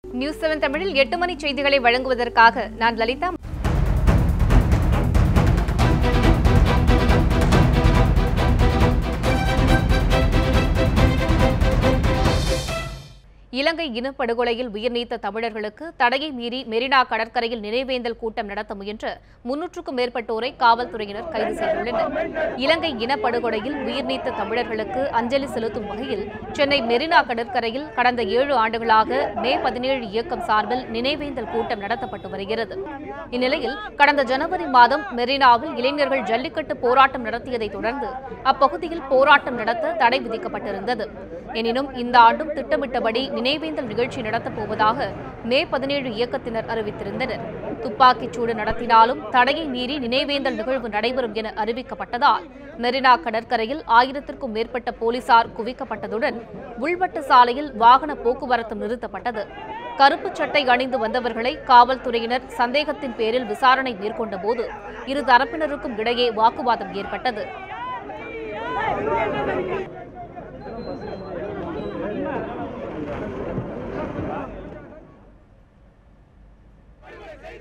News 7 தமிழில் 8 மணி செய்திகளை வழங்குவதற்காக நான் லலிதா. இலங்கை இனப்படுகொலையில் உயிர் நீத்த தமிழர்களுக்கு தடையை மீறி மெரினா கடற்கரையில் நினைவேந்தல் கூட்டம் நடத்த முயன்ற 300க்கும் மேற்பட்டோரை காவல்துறையினர் கைது செய்துள்ளனர். இலங்கை இனப்படுகொலையில் உயிர் நீத்த தமிழர்களுக்கு அஞ்சலி செலுத்தும் வகையில் சென்னை மெரினா கடற்கரையில் கடந்த 7 ஆண்டுகளாக மே 17 இயக்கம் சார்பில் நினைவேந்தல் கூட்டம் நடத்தப்பட்டு வருகிறது. இந்நிலையில் கடந்த ஜனவரி மாதம் மெரினாவில் இளைஞர்கள் ஜல்லிக்கட்டு போராட்டம் நடத்தியதைத் தொடர்ந்து அப்பகுதியில் போராட்டம் நடத்த தடை விதிக்கப்பட்டிருந்தது. எனினும் இந்த ஆண்டும் திட்டமிட்டபடி நினைவேந்தல் நிகழ்ச்சி நடத்தப் போவதாக மே 17 இயக்கத்தினர் அறிவித்திருந்தனர். துப்பாக்கிச் சூடு நடத்தினாலும் தடையை மீறி நினைவேந்தல் நிகழ்வு நடைபெறும் என அறிவிக்கப்பட்டதால் மெரினா கடற்கரையில் 1000க்கும் மேற்பட்ட போலீசார் குவிக்கப்பட்டதுடன் உள்வட்ட சாலையில் வாகன போக்குவரத்து நிறுத்தப்பட்டது. கருப்பு சட்டை அணிந்து வந்தவர்களை காவல்துறையினர் சந்தேகத்தின் பேரில் விசாரணை மேற்கொண்ட போது இரு தரப்பினருக்கும் இடையே வாக்குவாதம் ஏற்பட்டது.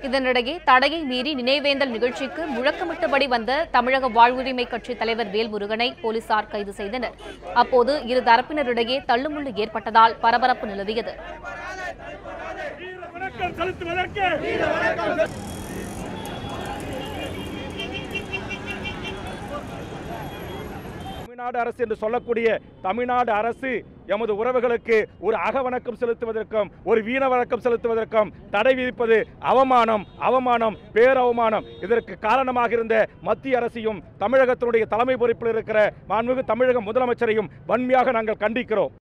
இதனிடையே தடையை மீறி நினைவேந்தல் நிகழ்ச்சிக்கு முழக்கமிட்டபடி வந்த தமிழக வாழ்வுரிமை கட்சி தலைவர் வேல்முருகனை போலீசார் கைது செய்தனர். அப்போது இரு தரப்பினரிடையே தள்ளுமுள்ளு ஏற்பட்டதால் பரபரப்பு நிலவியது. தமிழ்நாடு அரசு என்று சொல்லக்கூடிய தமிழ்நாடு அரசு எமது உறவுகளுக்கு ஒரு அகவணக்கம் செலுத்துவதற்கும் ஒரு வீண வணக்கம் செலுத்துவதற்கும் தடை விதிப்பது அவமானம் பேரவமானம். இதற்கு காரணமாக இருந்த மத்திய அரசையும் தமிழகத்தினுடைய தலைமை பொறுப்பில் இருக்கிற மாண்புமிகு தமிழக முதலமைச்சரையும் வன்மையாக நாங்கள் கண்டிக்கிறோம்.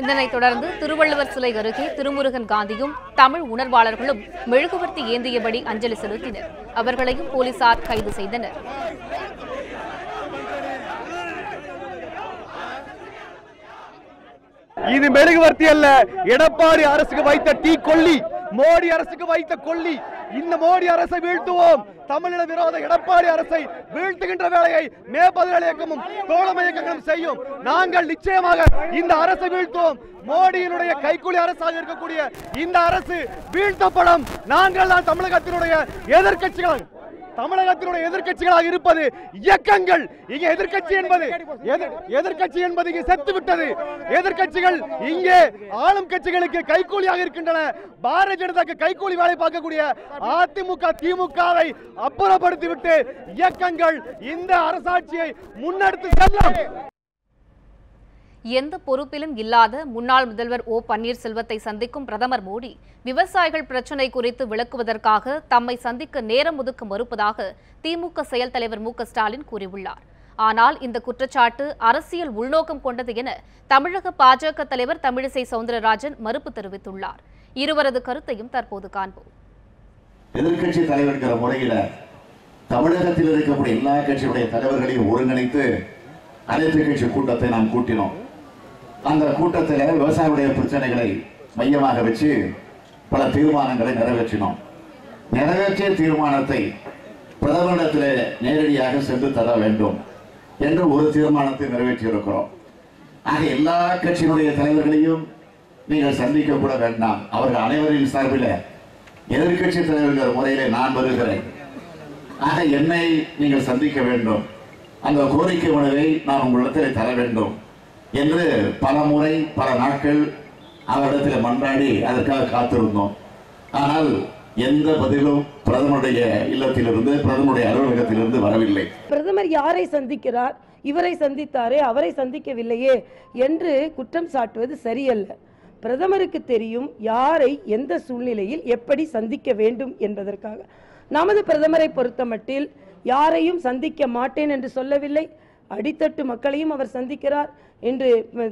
இதனைத் தொடர்ந்து திருவள்ளுவர் சிலை அருகே திருமுருகன் காந்தியும் தமிழ் உணர்வாளர்களும் மெழுகுவர்த்தி ஏந்தியபடி அஞ்சலி செலுத்தினர். அவர்களையும் போலீசார் கைது செய்தனர். இது மெழுகுவர்த்தி அல்ல, எடப்பாடி அரசுக்கு வைத்த தீ கொல்லி, மோடி அரசுக்கு வைத்த கொல்லி. இந்த மோடி அரசை வீழ்த்துவோம். தமிழின விரோத எடப்பாடி அரசை வீழ்த்துகின்ற வேலையை மே 17 இயக்கமும் தோழமை இயக்கங்களும் செய்யும். நாங்கள் நிச்சயமாக இந்த அரசை வீழ்த்துவோம். மோடியினுடைய கைக்கூலி அரசாக இருக்கக்கூடிய இந்த அரசு வீழ்த்தப்படும். நாங்கள் தான் தமிழகத்தினுடைய எதிர்க்கட்சிகளாக இருப்பது இயக்கங்கள். இங்கே எதிர்க்கட்சி என்பது இங்கே செத்து விட்டது. எதிர்க்கட்சிகள் இங்கே ஆளும் கட்சிகளுக்கு கைக்கூலியாக இருக்கின்றன. பாரதிய ஜனதாக்கு கைக்கூலி வேலை பார்க்கக்கூடிய அதிமுக திமுகவை அப்புறப்படுத்திவிட்டு இயக்கங்கள் இந்த அரசாட்சியை முன்னெடுத்து செல்லும். எந்த பொறுப்பிலும் இல்லாத முன்னாள் முதல்வர் ஓ பன்னீர்செல்வத்தை சந்திக்கும் பிரதமர் மோடி விவசாயிகள் பிரச்சினை குறித்து விளக்குவதற்காக தம்மை சந்திக்க நேரம் ஒதுக்க மறுப்பதாக திமுக செயல் தலைவர் மு க ஸ்டாலின் கூறியுள்ளார். ஆனால் இந்த குற்றச்சாட்டு அரசியல் உள்நோக்கம் கொண்டது என தமிழக பாஜக தலைவர் தமிழிசை சவுந்தரராஜன் மறுப்பு தெரிவித்துள்ளார். இருவரது கருத்தையும் தற்போது காண்போம். எதிர்கட்சி தலைவர்கிற முறையில தமிழகத்தில் இருக்கக்கூடிய எல்லா கட்சியுடைய தலைவர்களையும் ஒருங்கிணைத்து அனைத்து கட்சி கூட்டத்தை நாம் கூட்டினோம். அந்த கூட்டத்தில் விவசாயிகளுடைய பிரச்சனைகளை மையமாக வச்சு பல தீர்மானங்களை நிறைவேற்றினோம். நிறைவேற்றிய தீர்மானத்தை பிரதமரிடத்தில் நேரடியாக சென்று தர வேண்டும் என்று ஒரு தீர்மானத்தை நிறைவேற்றியிருக்கிறோம். ஆக எல்லா கட்சியினுடைய தலைவர்களையும் நீங்கள் சந்திக்க கூட வேண்டாம். அவர்கள் அனைவரின் சார்பில் எதிர்கட்சி தலைவர்கள் முறையிலே நான் வருகிறேன். ஆக என்னை நீங்கள் சந்திக்க வேண்டும். அந்த கோரிக்கை மனுவை நான் உங்களிடத்தில் தர வேண்டும் என்று பல முறை பல நாட்கள் அவரிடத்தில் மன்றாடி அதற்காக காத்திருந்தோம். ஆனால் எந்த பதிலும் பிரதமருடைய இல்லத்திலிருந்து பிரதமருடைய அலுவலகத்திலிருந்து வரவில்லை. பிரதமர் யாரை சந்திக்கிறார், இவரை சந்தித்தாரே அவரை சந்திக்கவில்லையே என்று குற்றம் சாட்டுவது சரியல்ல. பிரதமருக்கு தெரியும் யாரை எந்த சூழ்நிலையில் எப்படி சந்திக்க வேண்டும் என்பதற்காக. நமது பிரதமரை பொறுத்தமட்டில் யாரையும் சந்திக்க மாட்டேன் என்று சொல்லவில்லை. அடித்தட்டு மக்களையும் அவர் சந்திக்கிறார். இன்று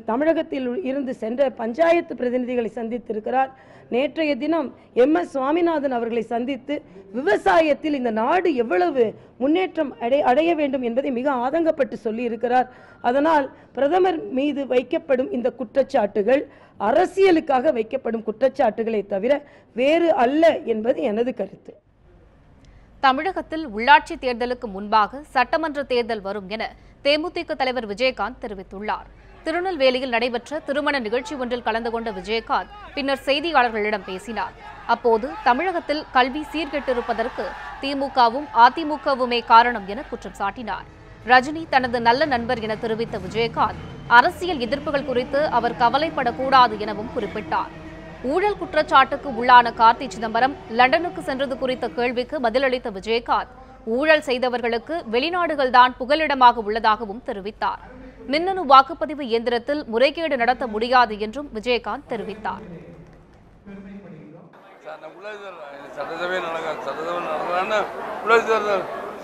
தமிழகத்தில் இருந்து சென்ற பஞ்சாயத்து பிரதிநிதிகளை சந்தித்திருக்கிறார். நேற்றைய தினம் MS சுவாமிநாதன் அவர்களை சந்தித்து விவசாயத்தில் இந்த நாடு எவ்வளவு முன்னேற்றம் அடைய வேண்டும் என்பதை மிக ஆதங்கப்பட்டு சொல்லி இருக்கிறார். அதனால் பிரதமர் மீது வைக்கப்படும் இந்த குற்றச்சாட்டுகள் அரசியலுக்காக வைக்கப்படும் குற்றச்சாட்டுகளை தவிர வேறு அல்ல என்பது எனது கருத்து. தமிழகத்தில் உள்ளாட்சி தேர்தலுக்கு முன்பாக சட்டமன்ற தேர்தல் வரும் என தேமுதிக தலைவர் விஜயகாந்த் தெரிவித்துள்ளார். திருநெல்வேலியில் நடைபெற்ற திருமண நிகழ்ச்சி ஒன்றில் கலந்து கொண்ட விஜயகாந்த் பின்னர் செய்தியாளர்களிடம் பேசினார். அப்போது தமிழகத்தில் கல்வி சீர்கெட்டிருப்பதற்கு திமுகவும் அதிமுகவுமே காரணம் என குற்றம் சாட்டினார். ரஜினி தனது நல்ல நண்பர் என தெரிவித்த விஜயகாந்த் அரசியல் எதிர்ப்புகள் குறித்து அவர் கவலைப்படக்கூடாது எனவும் குறிப்பிட்டார். ஊழல் குற்றச்சாட்டுக்கு உள்ளான கார்த்தி சிதம்பரம் லண்டனுக்கு சென்றது குறித்த கேள்விக்கு பதிலளித்த விஜயகாந்த் ஊழல் செய்தவர்களுக்கு வெளிநாடுகள்தான் புகலிடமாக உள்ளதாகவும் தெரிவித்தார். மின்னணு வாக்குப்பதிவு இயந்திரத்தில் முறைகேடு நடத்த முடியாது என்றும் விஜயகாந்த் தெரிவித்தார்.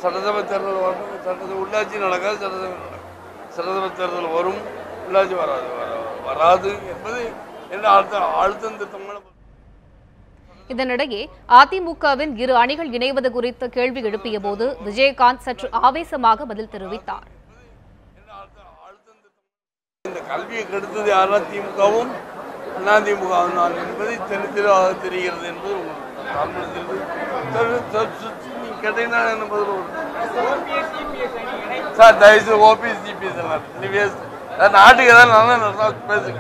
சட்டசபை தேர்தல் வரும், உள்ளாட்சி நடக்காது, சட்டசபை தேர்தல் வரும், உள்ளாட்சி வராது என்பது என்ன அழுத்தம் திட்டமான. இதனிடையே அதிமுகவின் இரு அணிகள் இணைவது குறித்த கேள்வி எழுப்பிய போது விஜயகாந்த் சற்று ஆவேசமாக பதில் தெரிவித்தார். இந்த கல்வியை கெடுத்தது யாரா திமுகவும் அதிமுகவும் தான் என்பதை தெளிவாக தெரிகிறது என்பது கேட்டீங்கன்னா என்ன பதில் சார்? தயவுசெய்து ஓபிஎஸ் ஜிபிஎஸ் எல்லாம் நாட்டுக்கு ஏதாவது நல்லா நல்லா பேசுங்க.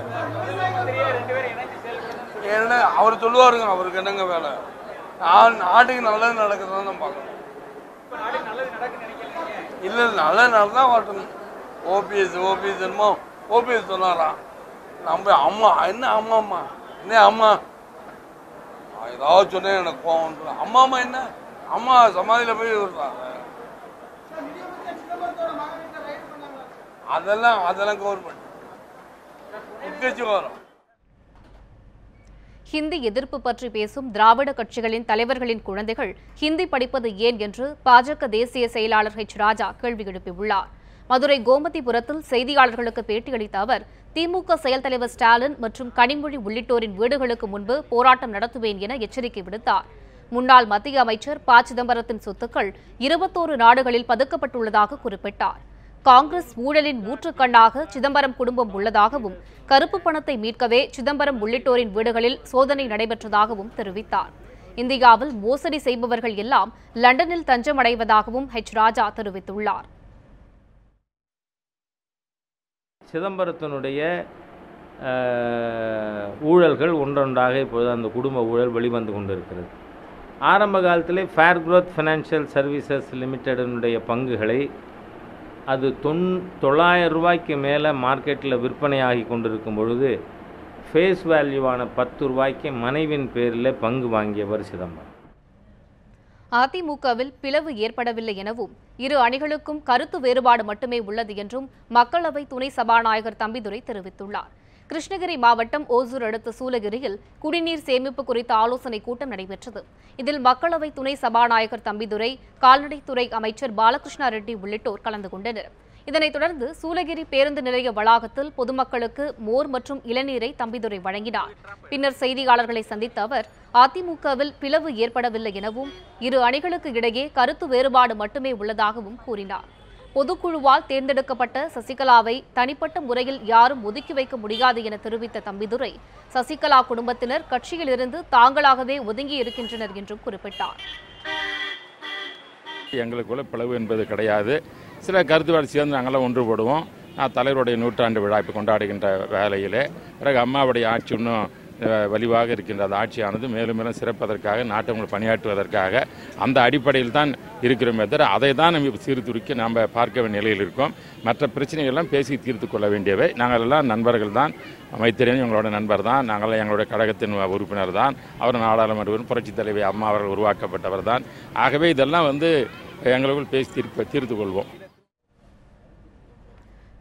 ஏன்னா அவர் சொல்லுவாருங்க, அவருக்கு என்னங்க வேலை? நாட்டுக்கு நல்லது நடக்குதுன்னு தான் பார்க்கணும். இல்லை நல்லது நடந்தா வரட்டும். ஓபிஎஸ் என்னமோ ஓபிஎஸ் சொன்னாராம், நம்ம அம்மா என்ன அம்மா என்ன அம்மா ஏதாவது சொன்னேன் எனக்கு கோவம். அம்மா என்ன அம்மா சமாதியில போய் விடுறாங்க. அதெல்லாம் கவர்மெண்ட் உட்கட்சி வரும். ஹிந்தி எதிர்ப்பு பற்றி பேசும் திராவிட கட்சிகளின் தலைவர்களின் குழந்தைகள் ஹிந்தி படிப்பது ஏன் என்று பாஜக தேசிய செயலாளர் H. ராஜா கேள்வி எழுப்பியுள்ளார். மதுரை கோமதிபுரத்தில் செய்தியாளர்களுக்கு பேட்டியளித்த அவர் திமுக செயல் தலைவர் ஸ்டாலின் மற்றும் கனிமொழி உள்ளிட்டோரின் வீடுகளுக்கு முன்பு போராட்டம் நடத்துவேன் என எச்சரிக்கை விடுத்தார். முன்னாள் மத்திய அமைச்சர் ப. சிதம்பரத்தின் சொத்துக்கள் 21 நாடுகளில் பதுக்கப்பட்டுள்ளதாக குறிப்பிட்டார். காங்கிரஸ் ஊழலின் ஊற்றுக்கண்ணாக சிதம்பரம் குடும்பம் உள்ளதாகவும் கருப்பு பணத்தை மீட்கவே சிதம்பரம் உள்ளிட்டோரின் வீடுகளில் சோதனை நடைபெற்றதாகவும் தெரிவித்தார். இந்தியாவில் மோசடி செய்பவர்கள் எல்லாம் லண்டனில் தஞ்சம் அடைவதாகவும் H. ராஜா தெரிவித்துள்ளார். சிதம்பரத்தினுடைய ஊழல்கள் ஒன்றொன்றாக இப்பொழுது அந்த குடும்ப ஊழல் வெளிவந்து கொண்டிருக்கிறது. ஆரம்ப காலத்திலே ஃபேர் க்ரோத் ஃபைனான்ஷியல் சர்வீசஸ் லிமிடெடினுடைய பங்குகளை அது 900 ரூபாய்க்கு மேலே மார்க்கெட்டில் விற்பனையாகி கொண்டிருக்கும் பொழுது ஃபேஸ் வேல்யூவான 10 ரூபாய்க்கு மனைவின் பேரில் பங்கு வாங்கியவர் சிதம்பரம். அதிமுகவில் பிளவு ஏற்படவில்லை எனவும் இரு அணிகளுக்கும் கருத்து வேறுபாடு மட்டுமே உள்ளது என்றும் மக்களவை துணை சபாநாயகர் தம்பிதுரை தெரிவித்துள்ளார். கிருஷ்ணகிரி மாவட்டம் ஓசூர் அடுத்த சூலகிரியில் குடிநீர் சேமிப்பு குறித்த ஆலோசனைக் கூட்டம் நடைபெற்றது. இதில் மக்களவை துணை சபாநாயகர் தம்பிதுரை, கால்நடைத்துறை அமைச்சர் பாலகிருஷ்ணா ரெட்டி உள்ளிட்டோர் கலந்து கொண்டனர். இதனைத் தொடர்ந்து சூலகிரி பேருந்து நிலைய வளாகத்தில் பொதுமக்களுக்கு மோர் மற்றும் இளநீரை தம்பிதுரை வழங்கினார். பின்னர் செய்தியாளர்களை சந்தித்த அவர் அதிமுகவில் பிளவு ஏற்படவில்லை எனவும் இரு அணிகளுக்கு இடையே கருத்து வேறுபாடு மட்டுமே உள்ளதாகவும் கூறினார். பொதுக்குழுவால் தேர்ந்தெடுக்கப்பட்ட சசிகலாவை தனிப்பட்ட முறையில் யாரும் ஒதுக்கி வைக்க முடியாது என தெரிவித்த தம்பிதுரை, சசிகலா குடும்பத்தினர் கட்சியிலிருந்து தாங்களாகவே ஒதுங்கி இருக்கின்றனர் என்றும் குறிப்பிட்டார். எங்களுக்குள்ள பிளவு என்பது கிடையாது. சில கருத்துவாடு சேர்ந்து நாங்களாம் ஒன்றுபடுவோம். நான் தலைவருடைய 100ஆண்டு விழா இப்போ கொண்டாடுகின்ற வேலையிலே பிறகு அம்மாவுடைய ஆட்சி இன்னும் வலிவாக இருக்கின்ற அந்த ஆட்சியானது மேலும் மேலும் சிறப்பதற்காக நாட்டை பணியாற்றுவதற்காக அந்த அடிப்படையில் தான் இருக்கிறோமே தவிர அதை தான் நம்ம சீர்தூக்கி நாம் பார்க்க வேண்டிய நிலையில் இருக்கோம். மற்ற பிரச்சனைகள்லாம் பேசி தீர்த்து கொள்ள வேண்டியவை. நாங்கள் எல்லாம் நண்பர்கள் தான். மைத்திரன் எங்களோட நண்பர் தான். நாங்கள் எங்களுடைய கழகத்தின் உறுப்பினர் தான். அவர் நாடாளுமன்ற புரட்சித் தலைவி அம்மா அவர்கள் உருவாக்கப்பட்டவர் தான். ஆகவே இதெல்லாம் எங்களுக்குள் பேசி தீர்த்து கொள்வோம்.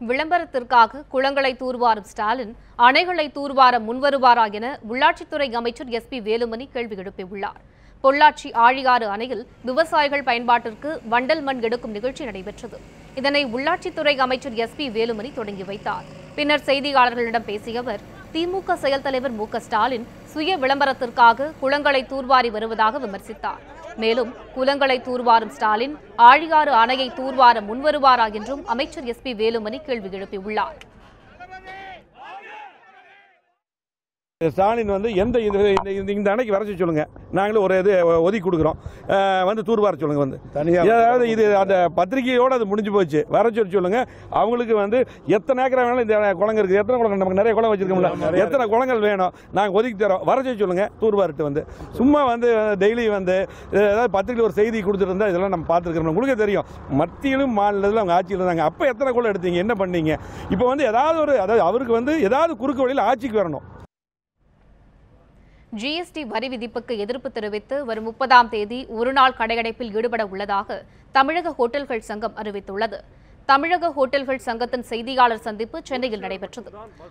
விளம்பரத்திற்காக குளங்களை தூர்வாரும் ஸ்டாலின் அணைகளை தூர்வார முன்வருவாரா என உள்ளாட்சித்துறை அமைச்சர் SP வேலுமணி கேள்வி எழுப்பியுள்ளார். பொள்ளாச்சி ஆழியாறு அணையில் விவசாயிகள் பயன்பாட்டிற்கு வண்டல் மண் எடுக்கும் நிகழ்ச்சி நடைபெற்றது. இதனை உள்ளாட்சித்துறை அமைச்சர் SP வேலுமணி தொடங்கி வைத்தார். பின்னர் செய்தியாளர்களிடம் பேசிய அவர் திமுக செயல் தலைவர் மு க ஸ்டாலின் சுய விளம்பரத்திற்காக குளங்களை தூர்வாரி வருவதாக விமர்சித்தார். மேலும் குளங்களை தூர்வாரும் ஸ்டாலின் ஆழியாறு அணையை தூர்வார முன்வருவாரா என்றும் அமைச்சர் SP வேலுமணி கேள்வி எழுப்பியுள்ளார். ஸ்டாலின் வந்து எந்த இந்த அன்னைக்கு வர சொல்லுங்க, நாங்களும் ஒரு இது ஒதுக்கி கொடுக்குறோம், வந்து தூர்வார சொல்லுங்க, வந்து அதாவது இது அந்த பத்திரிகையோடு அது முடிஞ்சு போச்சு, வர சொல்லுங்க. அவங்களுக்கு வந்து எத்தனை ஏக்கரா வேணாலும் இந்த குளங்க இருக்குது, எத்தனை குளங்கள் நமக்கு நிறைய குளம் வச்சிருக்கோம்ல, எத்தனை குளங்கள் வேணும் நாங்கள் ஒதுக்கி தரோம், வர சொல்லுங்க தூர்வாரிட்டு. வந்து சும்மா வந்து டெய்லி வந்து ஏதாவது பத்திரிகையில் ஒரு செய்தி கொடுத்துட்டு இருந்தால் இதெல்லாம் நம்ம பார்த்துருக்கிறோம். உங்களுக்கு தெரியும் மத்தியிலும் மாநிலத்தில் அவங்க ஆட்சியில் இருந்தாங்க, அப்போ எத்தனை குளம் எடுத்தீங்க, என்ன பண்ணீங்க? இப்போ வந்து ஏதாவது ஒரு அதாவது அவருக்கு வந்து ஏதாவது குறுக்கு வழியில் ஆட்சிக்கு வரணும். ஜிஎஸ்டி வரி விதிப்புக்கு எதிர்ப்பு தெரிவித்து வரும் 30ஆம் தேதி ஒருநாள் கடையடைப்பில் ஈடுபட உள்ளதாக தமிழக ஹோட்டல்கள் சங்கம் அறிவித்துள்ளது. தமிழக ஹோட்டல்கள் சங்கத்தின் செய்தியாளர் சந்திப்பு சென்னையில் நடைபெற்றது.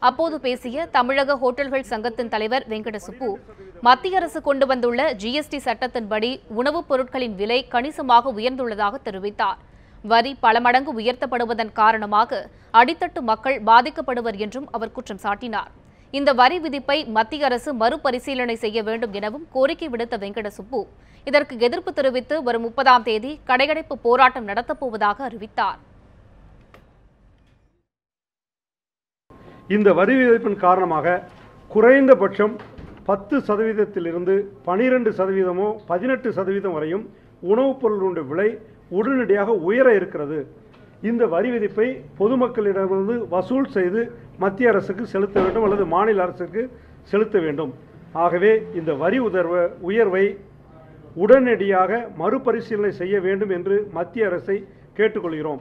அப்போது பேசிய தமிழக ஹோட்டல்கள் சங்கத்தின் தலைவர் வெங்கட சுப்பு, மத்திய அரசு கொண்டு வந்துள்ள ஜிஎஸ்டி சட்டத்தின்படி உணவுப் பொருட்களின் விலை கணிசமாக உயர்ந்துள்ளதாக தெரிவித்தார். வரி பல மடங்கு உயர்த்தப்படுவதன் காரணமாக அடித்தட்டு மக்கள் பாதிக்கப்படுவர் என்றும் அவர் குற்றம் சாட்டினார். இந்த வரி விதிப்பை மத்திய அரசு மறுபரிசீலனை செய்ய வேண்டும் எனவும் கோரிக்கை விடுத்த வெங்கட சுப்பு, இதற்கு எதிர்ப்பு தெரிவித்து வரும் 30ஆம் தேதி கடையடைப்பு போராட்டம் நடத்தப்போவதாக அறிவித்தார். இந்த வரி விதிப்பின் காரணமாக குறைந்தபட்சம் 10% 12% 18% வரையும் உணவுப் பொருளுடைய விலை உடனடியாக உயர இருக்கிறது. இந்த வரி விதிப்பை பொதுமக்களிடமிருந்து வசூல் செய்து மத்திய அரசுக்கு செலுத்த வேண்டும் அல்லது மாநில அரசுக்கு செலுத்த வேண்டும். ஆகவே இந்த வரி உயர்வை உடனடியாக மறுபரிசீலனை செய்ய வேண்டும் என்று மத்திய அரசை கேட்டுக்கொள்கிறோம்.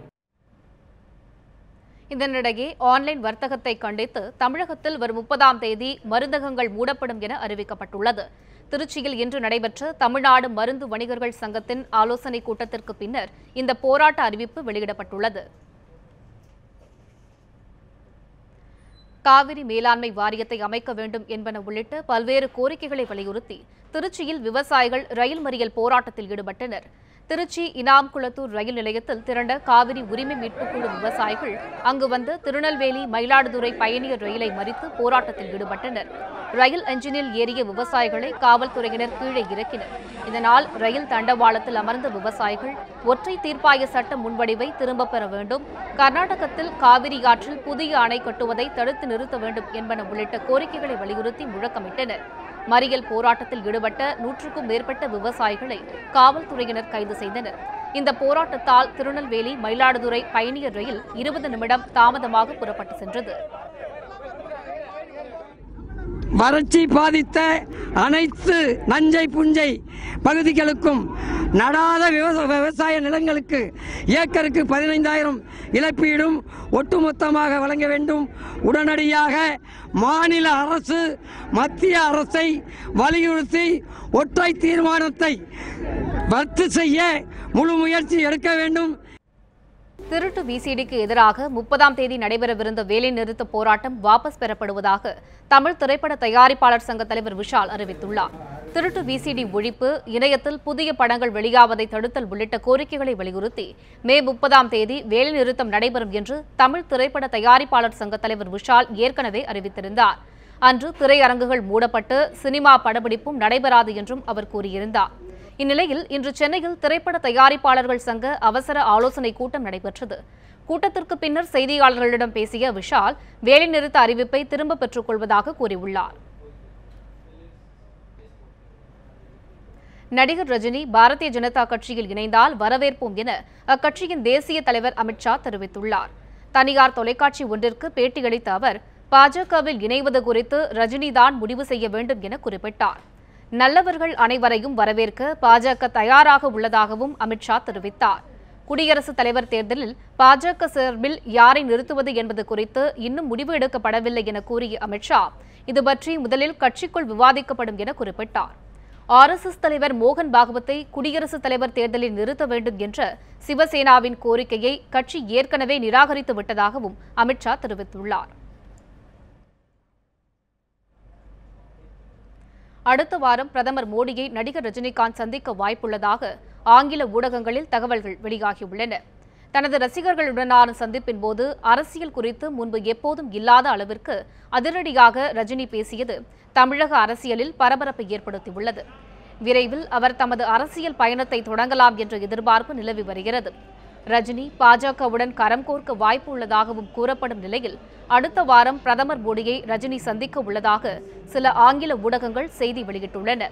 இதனிடையே ஆன்லைன் வர்த்தகத்தை கண்டித்து தமிழகத்தில் வரும் 30ஆம் தேதி மருந்தகங்கள் மூடப்படும் என அறிவிக்கப்பட்டுள்ளது. திருச்சியில் இன்று நடைபெற்ற தமிழ்நாடு மருந்து வணிகர்கள் சங்கத்தின் ஆலோசனைக் கூட்டத்திற்கு பின்னர் இந்த போராட்ட அறிவிப்பு வெளியிடப்பட்டுள்ளது. காவிரி மேலாண்மை வாரியத்தை அமைக்க வேண்டும் என்பன உள்ளிட்ட பல்வேறு கோரிக்கைகளை வலியுறுத்தி திருச்சியில் விவசாயிகள் ரயில் மறியல் போராட்டத்தில் ஈடுபட்டனர். திருச்சி இனாம்குளத்தூர் ரயில் நிலையத்தில் திரண்ட காவிரி உரிமை மீட்புக் குழு விவசாயிகள் அங்கு வந்து திருநெல்வேலி மயிலாடுதுறை பயணியர் ரயிலை மறித்து போராட்டத்தில் ஈடுபட்டனர். ரயில் என்ஜினில் ஏறிய விவசாயிகளை காவல்துறையினர் கீழே இறக்கினர். இதனால் ரயில் தண்டவாளத்தில் அமர்ந்த விவசாயிகள் ஒற்றை தீர்ப்பாய சட்ட முன்வடிவை திரும்பப் பெற வேண்டும், கர்நாடகத்தில் காவிரி ஆற்றில் புதிய அணை கட்டுவதை தடுத்து நிறுத்த வேண்டும் என்பன உள்ளிட்ட கோரிக்கைகளை வலியுறுத்தி முழக்கமிட்டனர். மறியல் போராட்டத்தில் ஈடுபட்ட 100க்கும் மேற்பட்ட விவசாயிகளை காவல்துறையினர் கைது செய்தனர். இந்த போராட்டத்தால் திருநெல்வேலி மயிலாடுதுறை பயணியர் ரயில் 20 நிமிடம் தாமதமாக புறப்பட்டு சென்றது. வறட்சி பாதித்த அனைத்து நஞ்சை புஞ்சை பகுதிகளுக்கும் நடாத விவசாய நிலங்களுக்கு ஏக்கருக்கு 15,000 இழப்பீடும் ஒட்டுமொத்தமாக வழங்க வேண்டும். உடனடியாக மாநில அரசு மத்திய அரசை வலியுறுத்தி ஒற்றை தீர்மானத்தை ரத்து செய்ய முழு முயற்சி எடுக்க வேண்டும். திருட்டு விசிடிக்கு எதிராக 30ஆம் தேதி நடைபெறவிருந்த வேலைநிறுத்த போராட்டம் வாபஸ் பெறப்படுவதாக தமிழ் திரைப்பட தயாரிப்பாளர் சங்க தலைவர் விஷால் அறிவித்துள்ளார். திருட்டு விசிடி ஒழிப்பு, இணையத்தில் புதிய படங்கள் வெளியாவதை தடுத்தல் உள்ளிட்ட கோரிக்கைகளை வலியுறுத்தி மே 30ஆம் தேதி வேலைநிறுத்தம் நடைபெறும் என்று தமிழ் திரைப்பட தயாரிப்பாளர் சங்க தலைவர் விஷால் ஏற்கனவே அறிவித்திருந்தார். அன்று திரையரங்குகள் மூடப்பட்டு சினிமா படப்பிடிப்பும் நடைபெறாது என்றும் அவர் கூறியிருந்தார். இந்நிலையில் இன்று சென்னையில் திரைப்பட தயாரிப்பாளர்கள் சங்க அவசர ஆலோசனைக் கூட்டம் நடைபெற்றது. கூட்டத்திற்கு பின்னர் செய்தியாளர்களிடம் பேசிய விஷால் வேலைநிறுத்த அறிவிப்பை திரும்பப் பெற்றுக் கொள்வதாக கூறியுள்ளார். நடிகர் ரஜினி பாரதிய ஜனதா கட்சியில் இணைந்தால் வரவேற்போம் என அக்கட்சியின் தேசிய தலைவர் அமித்ஷா தெரிவித்துள்ளார். தனியார் தொலைக்காட்சி ஒன்றிற்கு பேட்டியளித்த அவர் பாஜகவில் இணைவது குறித்து ரஜினிதான் முடிவு செய்ய வேண்டும் என குறிப்பிட்டார். நல்லவர்கள் அனைவரையும் வரவேற்க பாஜக தயாராக உள்ளதாகவும் அமித்ஷா தெரிவித்தார். குடியரசுத் தலைவர் தேர்தலில் பாஜக சார்பில் யாரை நிறுத்துவது என்பது குறித்து இன்னும் முடிவு எடுக்கப்படவில்லை என கூறிய அமித்ஷா இது பற்றி முதலில் கட்சிக்குள் விவாதிக்கப்படும் என குறிப்பிட்டார். RSS தலைவர் மோகன் பாகவத்தை குடியரசுத் தலைவர் தேர்தலில் நிறுத்த வேண்டும் என்ற சிவசேனாவின் கோரிக்கையை கட்சி ஏற்கனவே நிராகரித்து விட்டதாகவும் அமித்ஷா தெரிவித்துள்ளார். அடுத்த வாரம் பிரதமர் மோடியை நடிகர் ரஜினிகாந்த் சந்திக்க வாய்ப்புள்ளதாக ஆங்கில ஊடகங்களில் தகவல்கள் வெளியாகியுள்ளன. தனது ரசிகர்களுடனான சந்திப்பின் போது அரசியல் குறித்து முன்பு எப்போதும் இல்லாத அளவிற்கு அதிரடியாக ரஜினி பேசியது தமிழக அரசியலில் பரபரப்பை ஏற்படுத்தியுள்ளது. விரைவில் அவர் தமது அரசியல் பயணத்தை தொடங்கலாம் என்ற எதிர்பார்ப்பு நிலவி வருகிறது. ரஜினி பாஜகவுடன் கரம் கோர்க்க வாய்ப்பு உள்ளதாகவும் கூறப்படும் நிலையில் அடுத்த வாரம் பிரதமர் மோடியை ரஜினி சந்திக்க உள்ளதாக சில ஆங்கில ஊடகங்கள் செய்தி வெளியிட்டுள்ளன.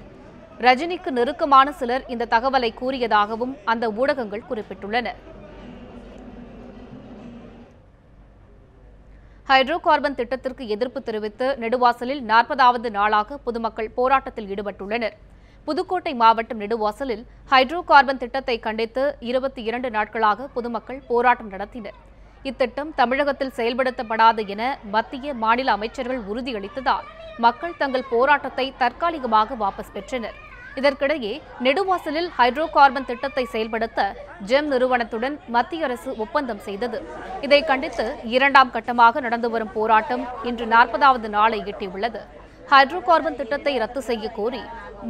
ரஜினிக்கு நெருக்கமான சிலர் இந்த தகவலை கூறியதாகவும் அந்த ஊடகங்கள் குறிப்பிட்டுள்ளன. ஹைட்ரோ கார்பன் திட்டத்திற்கு எதிர்ப்பு தெரிவித்து நெடுவாசலில் 40வது நாளாக பொதுமக்கள் போராட்டத்தில் ஈடுபட்டுள்ளனர். புதுக்கோட்டை மாவட்டம் நெடுவாசலில் ஹைட்ரோ கார்பன் திட்டத்தை கண்டித்து 22 நாட்களாக பொதுமக்கள் போராட்டம் நடத்தினர். இத்திட்டம் தமிழகத்தில் செயல்படுத்தப்படாது என மத்திய மாநில அமைச்சர்கள் உறுதியளித்ததால் மக்கள் தங்கள் போராட்டத்தை தற்காலிகமாக வாபஸ் பெற்றனர். இதற்கிடையே நெடுவாசலில் ஹைட்ரோ கார்பன் திட்டத்தை செயல்படுத்த ஜெம் நிறுவனத்துடன் மத்திய அரசு ஒப்பந்தம் செய்தது. இதை கண்டித்து 2ஆம் கட்டமாக நடந்து வரும் போராட்டம் இன்று 40வது நாளை எட்டியுள்ளது. ஹைட்ரோ கார்பன் திட்டத்தை ரத்து செய்ய கோரி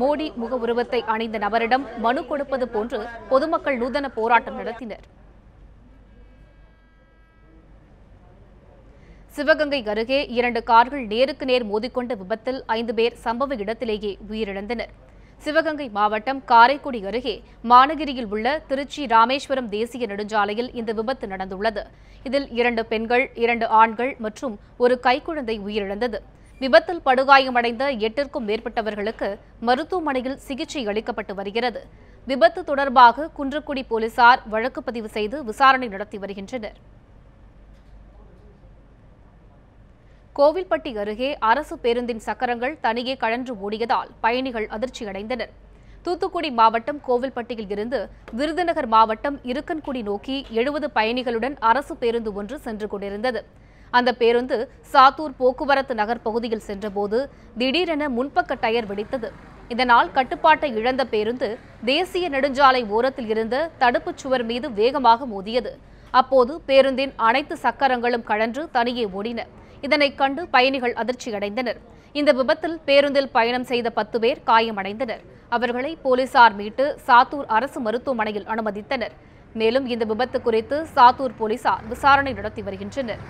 மோடி முக உருவத்தை அணிந்த நபரிடம் மனு கொடுப்பது போன்று பொதுமக்கள் நூதன போராட்டம் நடத்தினர். சிவகங்கை அருகே 2 கார்கள் நேருக்கு நேர் மோதிக்கொண்ட விபத்தில் 5 பேர் சம்பவ இடத்திலேயே உயிரிழந்தனர். சிவகங்கை மாவட்டம் காரைக்குடி அருகே மானகிரியில் உள்ள திருச்சி ராமேஸ்வரம் தேசிய நெடுஞ்சாலையில் இந்த விபத்து நடந்துள்ளது. இதில் 2 பெண்கள், 2 ஆண்கள் மற்றும் ஒரு கைக்குழந்தை உயிரிழந்தது. விபத்தில் படுகாயமடைந்த 8க்கும் மேற்பட்டவர்களுக்கு மருத்துவமனையில் சிகிச்சை அளிக்கப்பட்டு வருகிறது. விபத்து தொடர்பாக குன்றக்குடி போலீசார் வழக்கு பதிவு செய்து விசாரணை நடத்தி வருகின்றனர். கோவில்பட்டி அருகே அரசு பேருந்தின் சக்கரங்கள் தனியே கழன்று ஓடியதால் பயணிகள் அதிர்ச்சியடைந்தனர். தூத்துக்குடி மாவட்டம் கோவில்பட்டியில் இருந்து விருதுநகர் மாவட்டம் இருக்கன்குடி நோக்கி 70 பயணிகளுடன் அரசு பேருந்து ஒன்று சென்று கொண்டிருந்தது. அந்த பேருந்து சாத்தூர் போக்குவரத்து நகர் பகுதியில் சென்றபோது திடீரென முன்பக்க டயர் வெடித்தது. இதனால் கட்டுப்பாட்டை இழந்த பேருந்து தேசிய நெடுஞ்சாலை ஓரத்தில் இருந்த தடுப்புச் சுவர் மீது வேகமாக மோதியது. அப்போது பேருந்தின் அனைத்து சக்கரங்களும் கழன்று தனியே ஓடின. இதனைக் கண்டு பயணிகள் அதிர்ச்சியடைந்தனர். இந்த விபத்தில் பேருந்தில் பயணம் செய்த 10 பேர் காயமடைந்தனர். அவர்களை போலீசார் மீட்டு சாத்தூர் அரசு மருத்துவமனையில் அனுமதித்தனர். மேலும் இந்த விபத்து குறித்து சாத்தூர் போலீசார் விசாரணை நடத்தி வருகின்றனர்.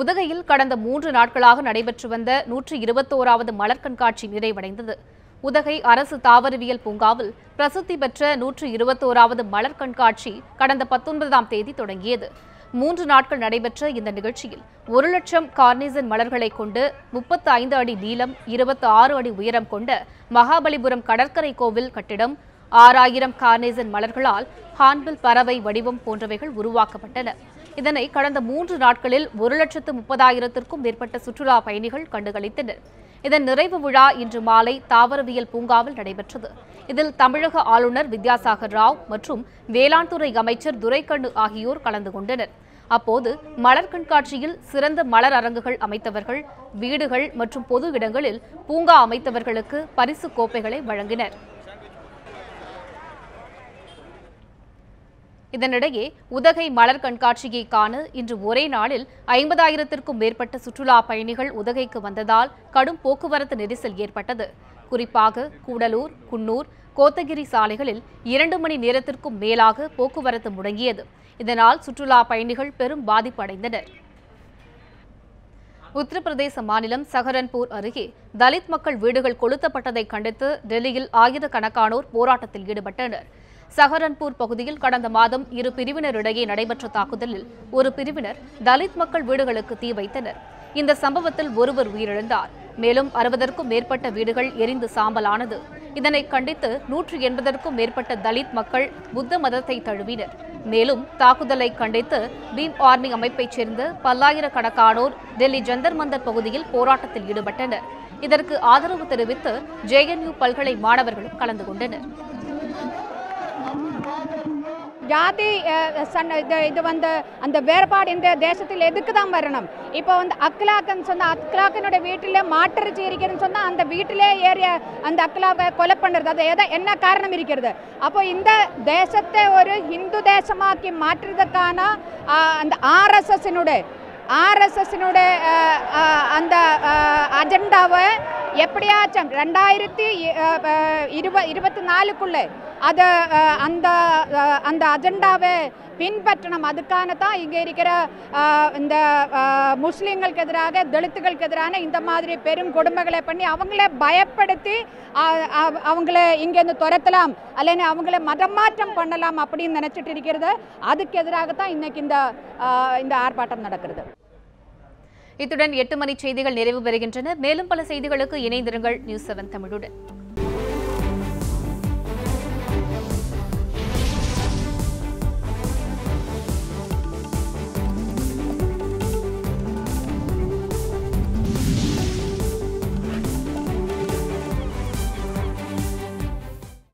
உதகையில் கடந்த 3 நாட்களாக நடைபெற்று வந்த 121வது மலர் கண்காட்சி நிறைவடைந்தது. உதகை அரசு தாவரவியல் பூங்காவில் பிரசித்தி பெற்ற 121வது மலர் கண்காட்சி கடந்த 19ஆம் தேதி தொடங்கியது. 3 நாட்கள் நடைபெற்ற இந்த நிகழ்ச்சியில் 1,00,000 கார்னிசன் மலர்களை கொண்டு 35 அடி நீளம், 26 அடி உயரம் கொண்ட மகாபலிபுரம் கடற்கரை கோவில் கட்டிடம், 6000 கார்னிசன் மலர்களால் ஹார்ன்பில் பறவை வடிவம் போன்றவைகள் உருவாக்கப்பட்டன. இதனை கடந்த 3 நாட்களில் 1,30,000க்கும் மேற்பட்ட சுற்றுலா பயணிகள் கண்டுகளித்தனர். இதன் நிறைவு விழா இன்று மாலை தாவரவியல் பூங்காவில் நடைபெற்றது. இதில் தமிழக ஆளுநர் வித்யாசாகர் ராவ் மற்றும் வேளாண் துறை அமைச்சர் துரைக்கண்ணு ஆகியோர் கலந்து கொண்டனர். அப்போது மலர் கண்காட்சியில் சிறந்த மலர் அரங்குகள் அமைத்தவர்கள், வீடுகள் மற்றும் பொது இடங்களில் பூங்கா அமைத்தவர்களுக்கு பரிசு கோப்பைகளை வழங்கினர். இதனிடையே உதகை மலர் கண்காட்சியை காண இன்று ஒரே நாளில் 50,000க்கும் மேற்பட்ட சுற்றுலா பயணிகள் உதகைக்கு வந்ததால் கடும் போக்குவரத்து நெரிசல் ஏற்பட்டது. குறிப்பாக கூடலூர், குன்னூர், கோத்தகிரி சாலைகளில் 2 மணி நேரத்திற்கும் மேலாக போக்குவரத்து முடங்கியது. இதனால் சுற்றுலா பயணிகள் பெரும் பாதிப்பு அடைந்தனர். உத்தரப்பிரதேச மாநிலம் சஹரன்பூர் அருகே தலித் மக்கள் வீடுகள் கொளுத்தப்பட்டதை கண்டித்து டெல்லியில் ஆயிரக்கணக்கானோர் போராட்டத்தில் ஈடுபட்டனர். சஹரன்பூர் பகுதியில் கடந்த மாதம் 2 பிரிவினரிடையே நடைபெற்ற தாக்குதலில் ஒரு பிரிவினர் தலித் மக்கள் வீடுகளுக்கு தீ வைத்தனர். இந்த சம்பவத்தில் ஒருவர் உயிரிழந்தார். மேலும் 60க்கும் மேற்பட்ட வீடுகள் எரிந்து சாம்பலானது. இதனை கண்டித்து 180க்கும் மேற்பட்ட தலித் மக்கள் புத்த மதத்தை தழுவினர். மேலும் தாக்குதலை கண்டித்து பீம் ஆர்மி அமைப்பைச் சேர்ந்த பல்லாயிரக்கணக்கானோர் டெல்லி ஜந்தர் மந்தர் பகுதியில் போராட்டத்தில் ஈடுபட்டனர். இதற்கு ஆதரவு தெரிவித்து JNU பல்கலை மாணவர்களும் கலந்து கொண்டனர். ஜாதி இது அந்த வேறுபாடு இந்த தேசத்தில் எதுக்கு தான் வரணும்? இப்போ அக்லாக்குன்னு சொன்னால் அக்லாக்கினுடைய வீட்டில் மாட்டிறைச்சி இருக்கிறதுன்னு சொன்னால் அந்த வீட்டிலே ஏறிய அந்த அக்லாவை கொலை பண்ணுறது, அது என்ன காரணம் இருக்கிறது? அப்போ இந்த தேசத்தை ஒரு ஹிந்து தேசமாக்கி மாற்றுறதுக்கான அந்த ஆர்எஸ்எஸ்னுடைய அந்த அஜெண்டாவை எப்படியாச்சும் 2024க்குள்ளே அது அந்த அஜெண்டாவை பின்பற்றணும். அதுக்கான தான் இங்கே இருக்கிற இந்த முஸ்லீம்களுக்கு எதிராக தலித்துகளுக்கு எதிரான இந்த மாதிரி பெரும் கொடுமைகளை பண்ணி அவங்கள பயப்படுத்தி அவங்கள இங்கேருந்து துரத்தலாம் அல்லது அவங்கள மதமாற்றம் பண்ணலாம் அப்படின்னு நினச்சிட்டு இருக்கிறது. அதுக்கு எதிராக தான் இன்னைக்கு இந்த ஆர்ப்பாட்டம் நடக்கிறது. இத்துடன் 8 மணி செய்திகள் நிறைவு பெறுகின்றன. மேலும் பல செய்திகளுக்கு இணைந்திருங்கள் நியூஸ் 7 தமிழுடன்.